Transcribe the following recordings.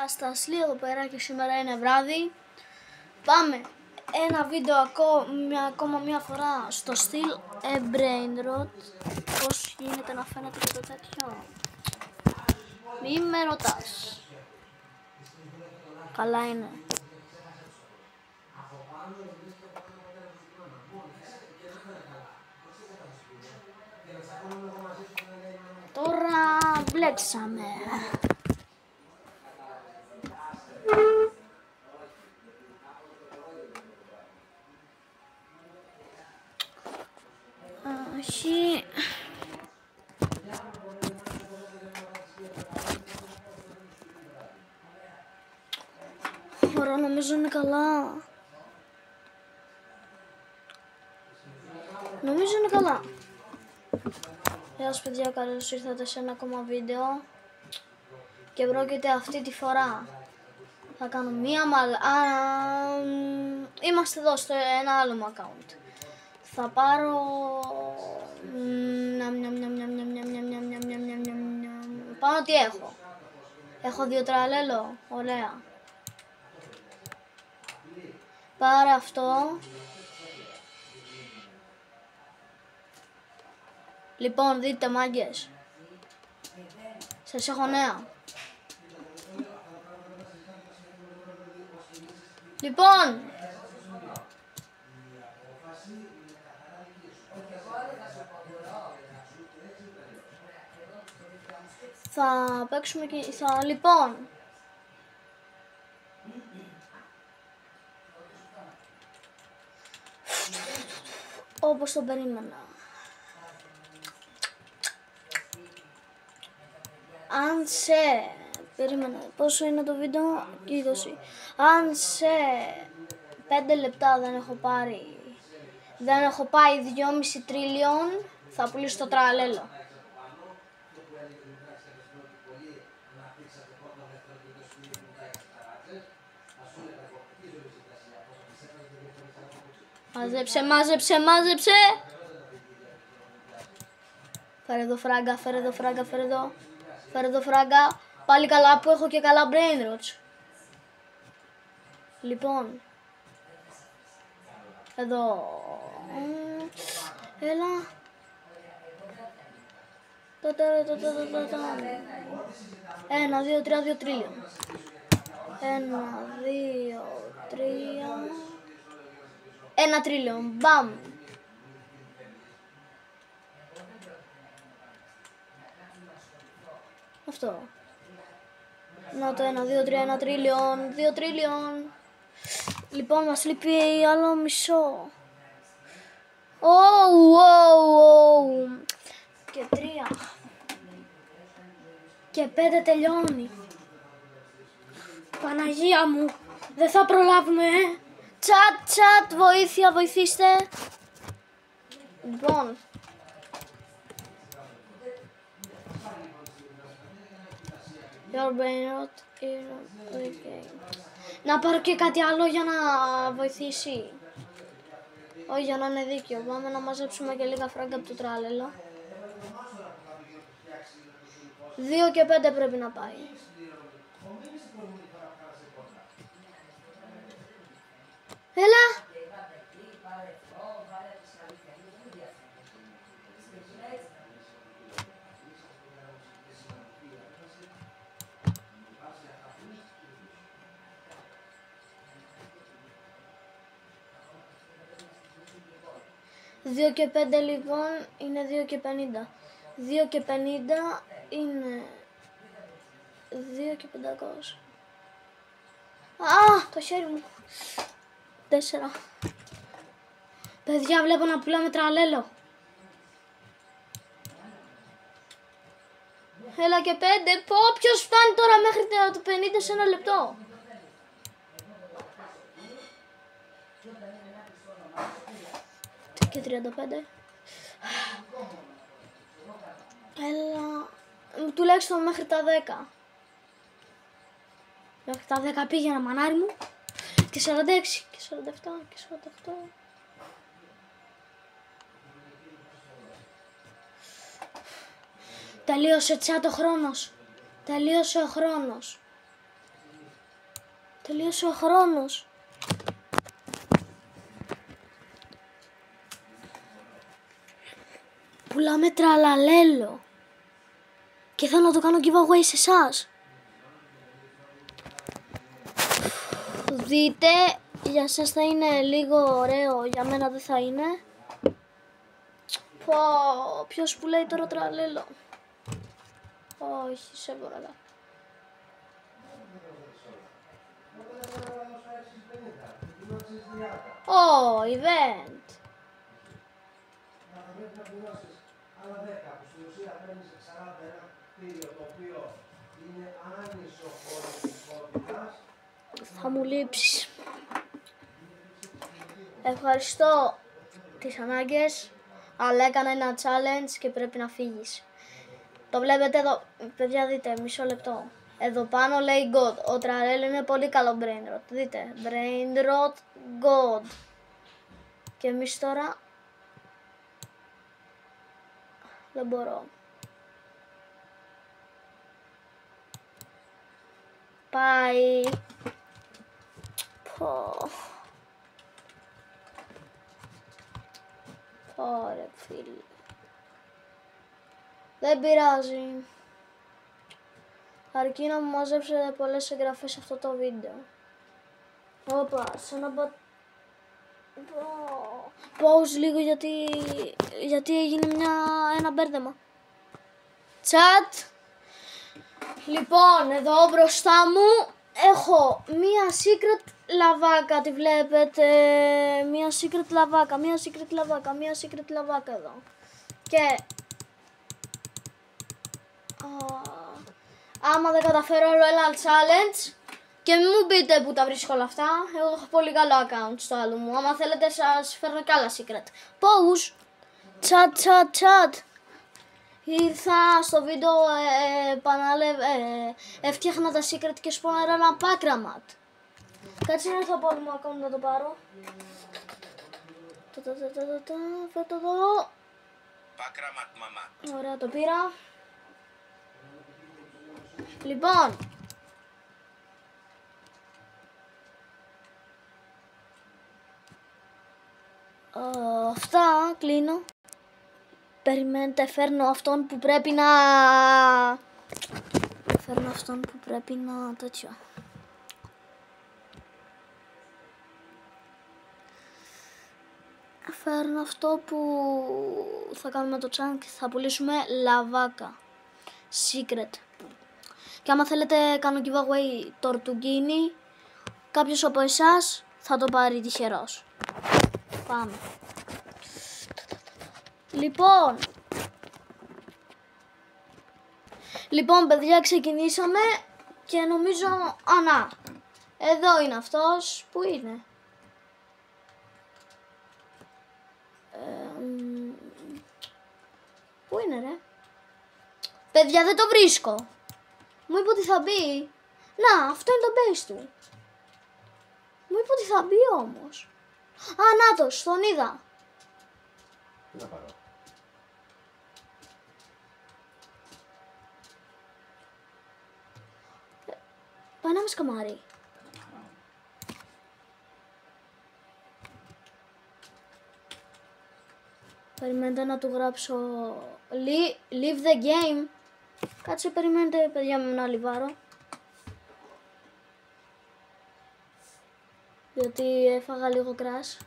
Στασλή εδώ πέρα και σήμερα είναι βράδυ. Πάμε ένα βίντεο ακόμα μια φορά στο στυλ brain rot. Πώς γίνεται να φαίνεται και το τέτοιο, μη με ρωτάς. Καλά είναι. Τώρα μπλέξαμε. Όχι. Ωραία, νομίζω είναι καλά. Νομίζω είναι καλά. Γεια σας παιδιά, καλώς ήρθατε σε ένα ακόμα βίντεο. Και πρόκειται αυτή τη φορά θα κάνω μία είμαστε εδώ στο ένα άλλο μου account. Θα πάρω πάνω τι έχω. Έχω 2 τραλέλο, ωραία. Πάρε αυτό. Λοιπόν, δείτε μάγκες, σας έχω νέα. Λοιπόν, θα παίξουμε και λοιπόν, όπως το περίμενα. Αν σε περίμενα, πόσο είναι το βίντεο, 20. Αν σε 5 λεπτά δεν έχω πάει 2,5 τρίλιον, θα πουλήσω το τραλέλο. Μάζεψε, μάζεψε, μάζεψε. Φέρε εδώ φράγκα, φέρε εδώ φράγκα, φέρε εδώ. Φέρε εδώ φράγκα. Πάλι καλά που έχω και καλά brain rots. Λοιπόν, εδώ. Έλα. 1, 2, 3, 2 τρίλιον. 1, 2, 3. 1 τρίλιον. Μπαμ. Αυτό. Να το 1, 2, 3, 1 τρίλιον. 2 τρίλιον. Λοιπόν, μας λείπει άλλο μισό. Και 3. Και 5 τελειώνει. Παναγία μου. Δεν θα προλάβουμε, Τσατ, βοήθεια, βοηθήστε. Λοιπόν. Your brain rot is okay. Να πάρω και κάτι άλλο για να βοηθήσει. Όχι, για να είναι δίκαιο. Πάμε να μαζέψουμε και λίγα φράγκα από το τράλελο. 2 και 5 πρέπει να πάει. Έλα! Δύο και 5 λοιπόν είναι 2 και 50. 2 και 50 είναι 2 και 500. Το χέρι μου. 4. Παιδιά, βλέπω να πουλάμε τραλέλο. Έλα και 5. Ποιος φτάνει τώρα μέχρι το 50 σε 1 λεπτό. Και 35. Έλα. Τουλάχιστον μέχρι τα 10. Μέχρι τα 10 πήγαινα, μανάρι μου. Και 46 και 47 και 48. Τελείωσε τσάτ ο χρόνος. Τελείωσε ο χρόνος. Τελείωσε ο χρόνος. Πουλάμε τραλαλέλο. Και θέλω να το κάνω giveaway σε εσάς. Δείτε, για σας θα είναι λίγο ωραίο, για μένα δεν θα είναι. Πω, ποιος που λέει τώρα τραλέλο. Όχι, σε μπορώ. Ω, event. Άλλα 10 που στην ουσία παίρνεις 40 ένα κτίριο το οποίο είναι άνισο χωρητικότητας. Θα μου λείψεις. Ευχαριστώ τις ανάγκες, αλλά έκανα ένα challenge και πρέπει να φύγεις. Το βλέπετε εδώ, παιδιά δείτε, μισό λεπτό. Εδώ πάνω λέει God, ο Τραλέλο είναι πολύ καλό brain rot, δείτε, brain rot God. Και εμείς τώρα δεν μπορώ. Πάει. Πω. Ωραία φίλε. Δεν πειράζει. Αρκεί να μου μαζέψετε πολλές εγγραφές σε αυτό το βίντεο. Όπα, σαν να pause λίγο γιατί έγινε ένα μπέρδεμα. Chat. Λοιπόν, εδώ μπροστά μου έχω μία secret λαβάκα, τη βλέπετε, μία secret λαβάκα εδώ. Και άμα δεν καταφέρω Royal Challenge, και μην μου πείτε που τα βρίσκω όλα αυτά, εγώ έχω πολύ καλό account στο άλλο μου, άμα θέλετε σας φέρνω κι άλλα secret. Pause, chat. Ήρθα στο βίντεο, έφτιαχνα τα secret και σπώναρα ένα pakramat. Κάτσε να έρθω από άλλο μου account να το πάρω. Φέτο εδώ. Pakramat, μαμά. Ωραία, το πήρα. Λοιπόν. Αυτά, κλείνω. Περιμένετε, φέρνω αυτόν που πρέπει να... τέτοιο. Φέρνω αυτό που θα κάνουμε το channel και θα πουλήσουμε λαβάκα. Secret. Και άμα θέλετε κάνω giveaway τορτουγκίνι. Κάποιος από εσάς θα το πάρει τυχερός. Πάμε. Λοιπόν, παιδιά, ξεκινήσαμε και νομίζω... να. Εδώ είναι αυτός. Πού είναι? Πού είναι ρε? Παιδιά, δεν το βρίσκω. Μου είπε ότι θα μπει. Να, αυτό είναι το base του. Μου είπε ότι θα μπει όμως. Νάτος, τον είδα. Τι να πάρω. Πάει να με σκαμάρει. Περιμένετε να του γράψω leave the game. Κάτσε, περιμένετε παιδιά μου να λιβάρω. Διότι έφαγα λίγο κράς.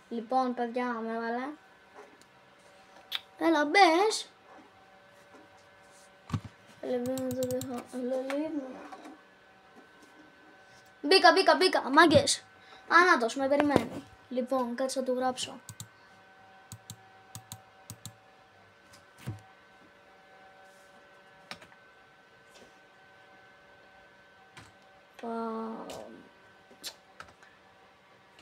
Λοιπόν παιδιά, με έβαλε. Έλα μπες. Μπήκα, μάγκες. Ανάτος, με περιμένει. Λοιπόν, κάτσε να του γράψω.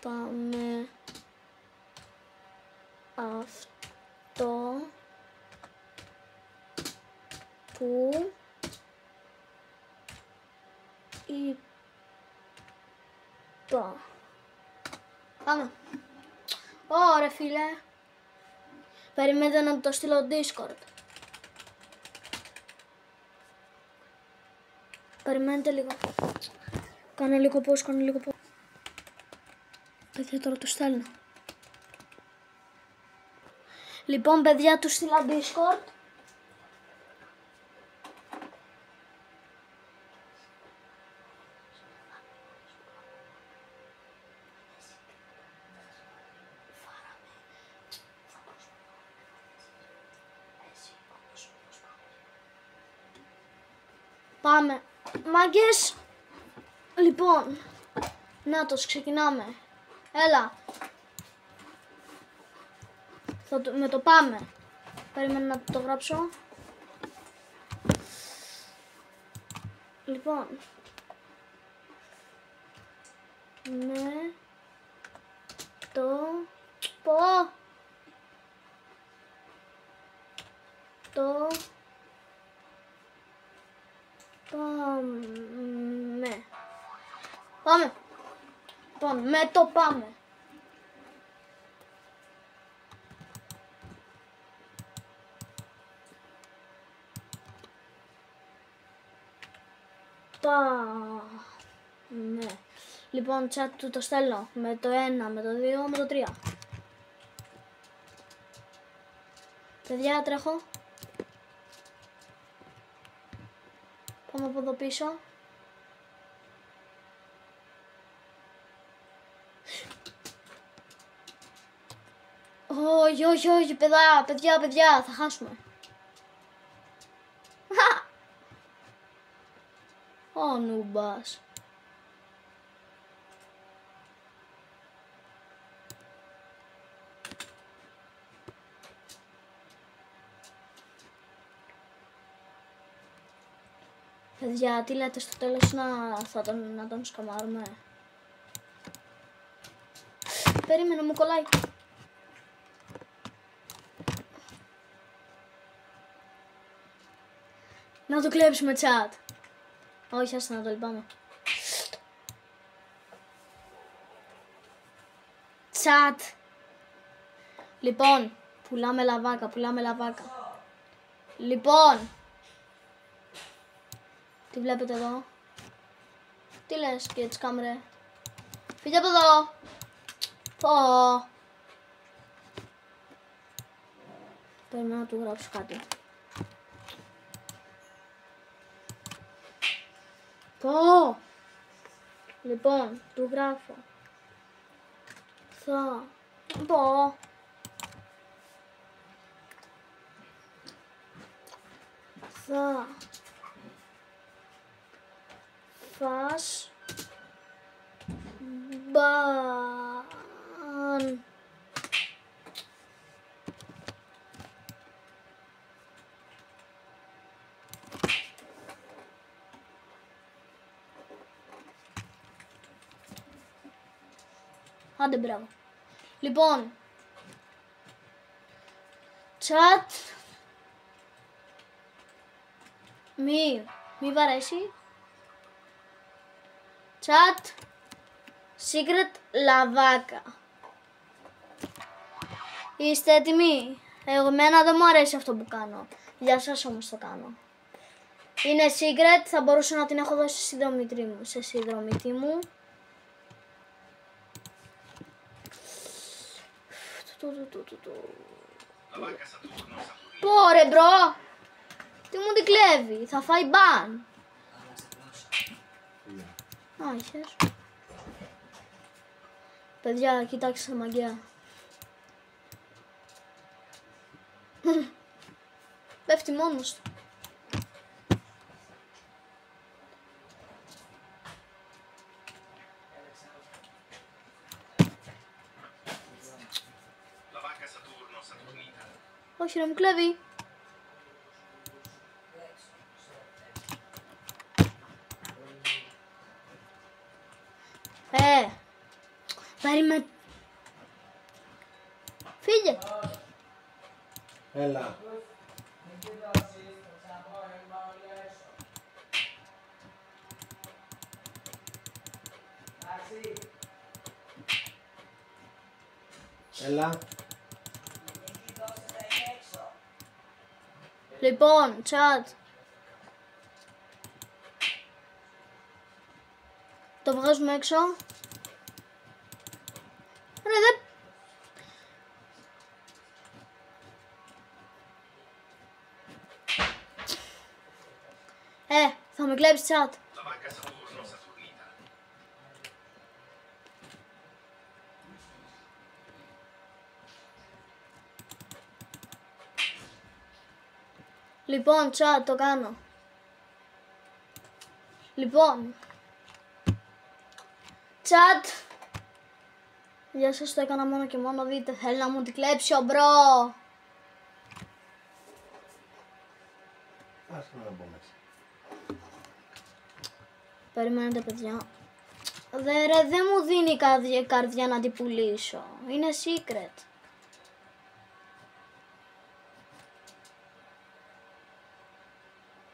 Πάμε αυτό που είπα. Πάμε. Ωραία φίλε. Περιμένετε να το στείλω Discord. Περιμένετε λίγο. Κάνω λίγο πώς. Παιδιά, τώρα του στέλνω. Λοιπόν, παιδιά, του στείλα Discord. Πάμε. Μάγκες. Λοιπόν. Νάτος, ξεκινάμε. Έλα. Με το πάμε. Περιμένω να το γράψω. Λοιπόν. Ναι. Το. Πω. Το. Πάμε. Πάμε. Λοιπόν, με το πάμε. Ναι. Λοιπόν, chat του το στέλνω με το 1, με το 2, με το 3. Παιδιά, τρέχω. Πάμε από εδώ πίσω. Όχι, παιδιά, θα χάσουμε. Ω, νούμπας. Παιδιά, τι λέτε στο τέλος να τον σκαμάρουμε. Περίμενε, μου κολλάει. Να το κλέψουμε, chat. Όχι, άστα να το λυπάμαι. Chat. Λοιπόν, πουλάμε λαβάκα. Λοιπόν. Τι βλέπετε εδώ. Τι λες και έτσι κάμερε. Φύγε από εδώ. Πω. Πρέπει να του γράψω κάτι. Πω. Λοιπόν, του γράφω. Θα πω. Θα φας μπαν. Άντε, μπράβο. Λοιπόν, chat, μη βαρέσει. Chat, secret λαβάκα. Είστε έτοιμοι? Εμένα δεν μου αρέσει αυτό που κάνω. Για σας όμως το κάνω. Είναι secret, θα μπορούσα να την έχω δώσει σε συνδρομητή μου. Πόρε μπρο! Τι μου την κλέβει, θα φάει μπαν. Α, είχες. Παιδιά, κοιτάξτε τα μαγκαία. Πέφτει μόνος του. Όχι, να μου κλέβει. Περίμενε. Φύγε. Έλα. Έλα. Λοιπόν, chat. Το βγάζουμε έξω. Ρε, δεν... θα με κλέψει chat. La banca Saturno Saturnita. Λοιπόν, chat, το κάνω. Λοιπόν. Chat. Γεια σας, το έκανα μόνο και μόνο, δείτε, θέλει να μου την κλέψει ο μπρο. Ας να μπω μέσα. Περιμένετε, παιδιά. Δεν μου δίνει καρδιά να την πουλήσω. Είναι secret.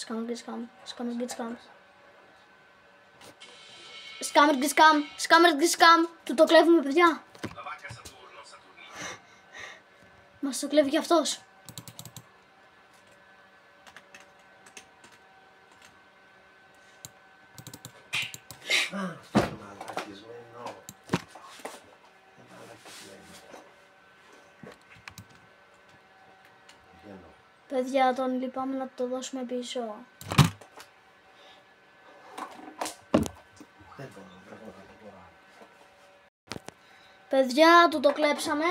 Scam, get scam. Scam, get scam. Scammer, get scam. Scammer, get scam. Του το κλέβουμε, παιδιά. La banca Saturno Saturnita. Μας το κλέβει και αυτός. Αυτό το μαλακισμένο. Το μαλακισμένο. Βγαίνω. Παιδιά, τον λυπάμαι να το δώσουμε πίσω. Δεν μπορώ να το πω. Παιδιά, του το κλέψαμε.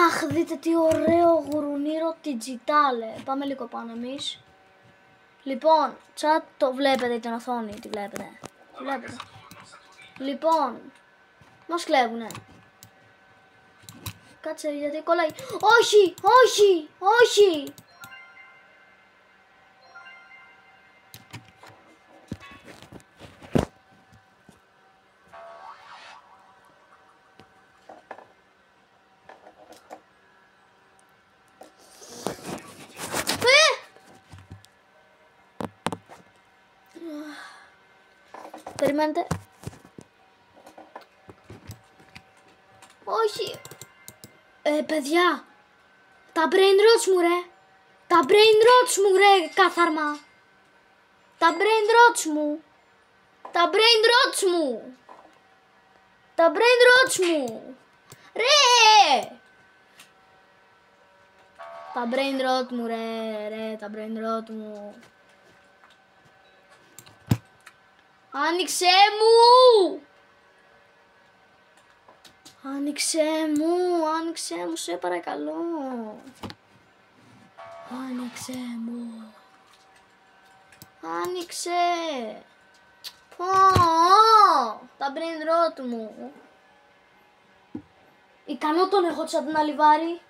Αχ, δείτε τι ωραίο γουρουνίρο τιτζιτάλε. Πάμε λίγο πάνω εμείς. Λοιπόν, chat, το βλέπετε την οθόνη, τη βλέπετε. La banca Βλέπετε. Saturno Saturnita. Λοιπόν, μας κλέβουνε. Κάτσε, γιατί κολλάει. Όχι, όχι, όχι. Περιμένετε. Όχι. Παιδιά. Τα brain rots μου, ρε. Τα brain rots μου, ρε, κάθαρμα. Τα brain rots μου. Τα brain rots μου. Τα brain rots μου. Ρε. Τα brain rot μου, ρε, τα brain rot μου. Άνοιξέ μου! Άνοιξέ μου, σε παρακαλώ. Άνοιξέ μου. Άνοιξε. Τα brain rot μου. Ικανό τον έχω σαν την αλιβάρη.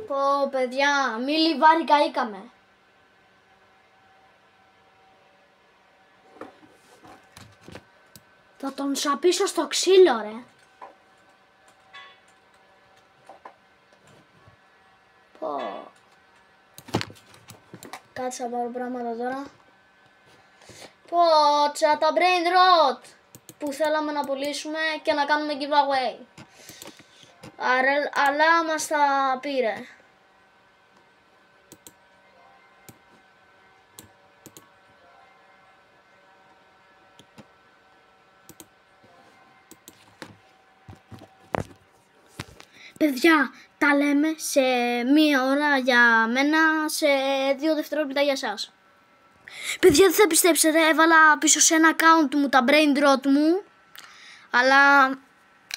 Πω, παιδιά, μη λιβάρι καήκαμε. Θα τον σαπίσω στο ξύλο, ρε. Πω. Κάτσε να πάρω πράγματα τώρα. Πω, τα brain rot που θέλαμε να πουλήσουμε και να κάνουμε giveaway. Αλλά μας τα πήρε. Παιδιά, τα λέμε σε 1 ώρα για μένα, σε 2 δευτερόλεπτα για εσάς. Παιδιά, δεν θα πιστέψετε, έβαλα πίσω σε ένα account μου τα brain rot μου, αλλά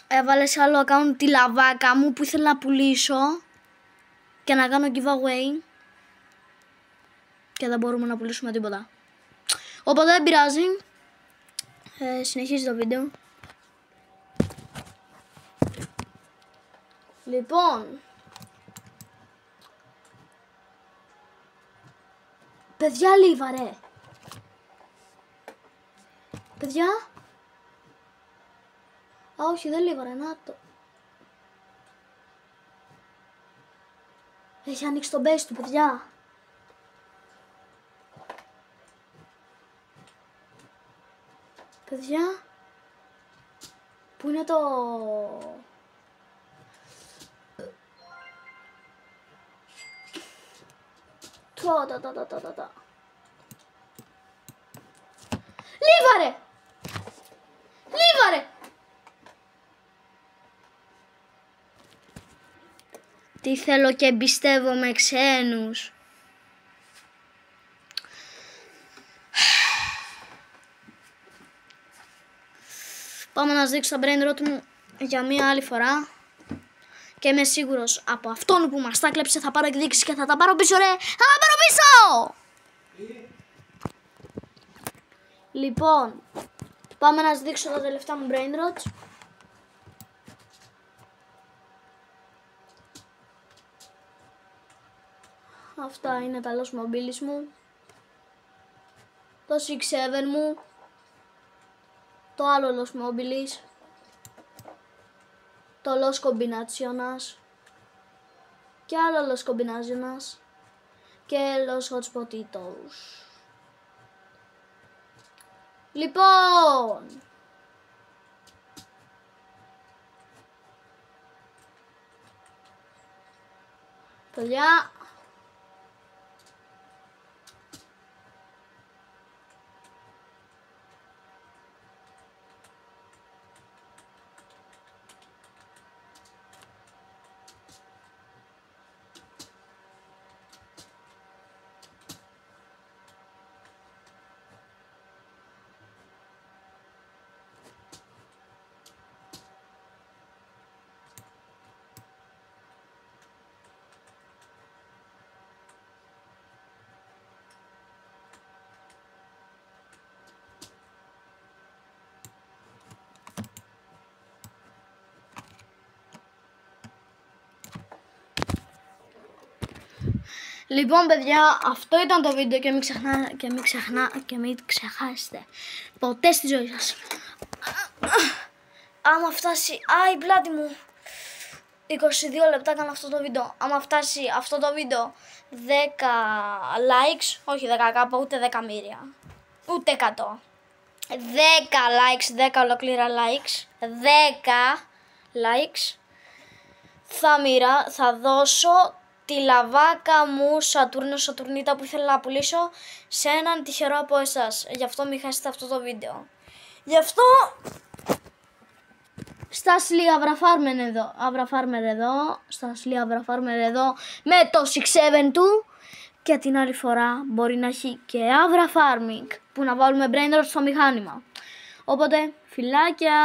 έβαλε σε άλλο account τη λαβάκα μου που ήθελα να πουλήσω και να κάνω giveaway και δεν μπορούμε να πουλήσουμε τίποτα. Οπότε δεν πειράζει, συνεχίζει το βίντεο. Λοιπόν, παιδιά, λίβα, ρε. Παιδιά. Α, όχι, δεν λίβα, ρε, να το. Έχει ανοίξει το base του, παιδιά. Παιδιά. Πού είναι το... Λίβαρε! Λίβαρε! Τι θέλω και εμπιστεύομαι ξένους. Πάμε να σας δείξω τα brain rot μου για μία άλλη φορά. Και είμαι σίγουρος από αυτόν που μας τα κλέψε θα πάρω εκδίκηση και θα τα πάρω πίσω, ρε! Θα τα πάρω πίσω! Λοιπόν, πάμε να σας δείξω τα τελευταία μου brain rots. Αυτά είναι τα Los Mobilis μου. Το 6-7 μου. Το άλλο Los Mobilis. Το Los Combinaciones. Και άλλο Los Combinaciones. Και Los Hot Potitos. Λοιπόν, παιδιά, λοιπόν παιδιά, αυτό ήταν το βίντεο και μην ξεχάσετε ποτέ στη ζωή σας. Άμα φτάσει, η πλάτη μου, 22 λεπτά έκανα αυτό το βίντεο. Άμα φτάσει αυτό το βίντεο 10 likes, όχι 10k, ούτε 10 εκατομμύρια, ούτε 100. 10 likes, 10 ολοκλήρα likes, 10 likes, θα δώσω τη λαβάκα μου Σατουρνίτα που ήθελα να πουλήσω σε έναν τυχερό από εσάς. Γι' αυτό μην χάσετε αυτό το βίντεο. Γι' αυτό Στάσλι Αβραφάρμερ εδώ με το 6-7 του και την άλλη φορά μπορεί να έχει και Avra Farming που να βάλουμε brain rot στο μηχάνημα. Οπότε φιλάκια!